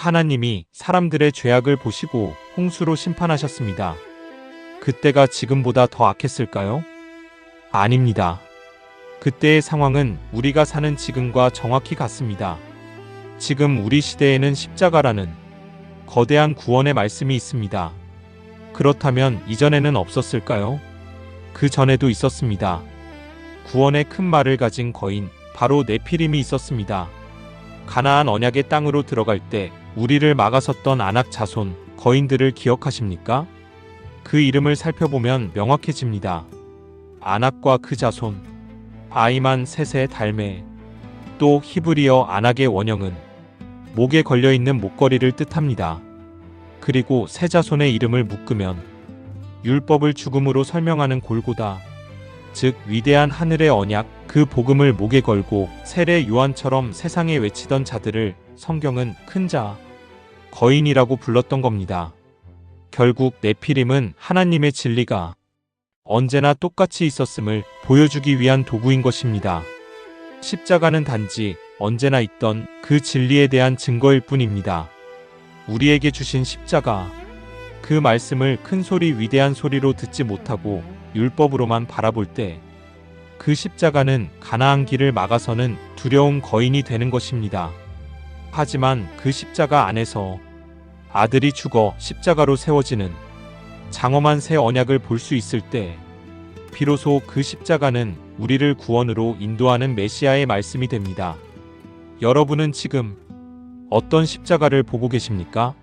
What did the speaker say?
하나님이 사람들의 죄악을 보시고 홍수로 심판하셨습니다. 그때가 지금보다 더 악했을까요? 아닙니다. 그때의 상황은 우리가 사는 지금과 정확히 같습니다. 지금 우리 시대에는 십자가라는 거대한 구원의 말씀이 있습니다. 그렇다면 이전에는 없었을까요? 그 전에도 있었습니다. 구원의 큰 말을 가진 거인, 바로 네피림이 있었습니다. 가나안 언약의 땅으로 들어갈 때 우리를 막아섰던 아낙 자손, 거인들을 기억하십니까? 그 이름을 살펴보면 명확해집니다. 아낙과 그 자손, 아이만, 셋의 달매, 또 히브리어 아낙의 원형은 목에 걸려있는 목걸이를 뜻합니다. 그리고 세 자손의 이름을 묶으면 율법을 죽음으로 설명하는 골고다, 즉 위대한 하늘의 언약, 그 복음을 목에 걸고 세례 요한처럼 세상에 외치던 자들을 성경은 큰 자, 거인이라고 불렀던 겁니다. 결국 네피림은 하나님의 진리가 언제나 똑같이 있었음을 보여주기 위한 도구인 것입니다. 십자가는 단지 언제나 있던 그 진리에 대한 증거일 뿐입니다. 우리에게 주신 십자가, 그 말씀을 큰 소리, 위대한 소리로 듣지 못하고 율법으로만 바라볼 때 그 십자가는 가나안 길을 막아서는 두려운 거인이 되는 것입니다. 하지만 그 십자가 안에서 아들이 죽어 십자가로 세워지는 장엄한 새 언약을 볼 수 있을 때 비로소 그 십자가는 우리를 구원으로 인도하는 메시아의 말씀이 됩니다. 여러분은 지금 어떤 십자가를 보고 계십니까?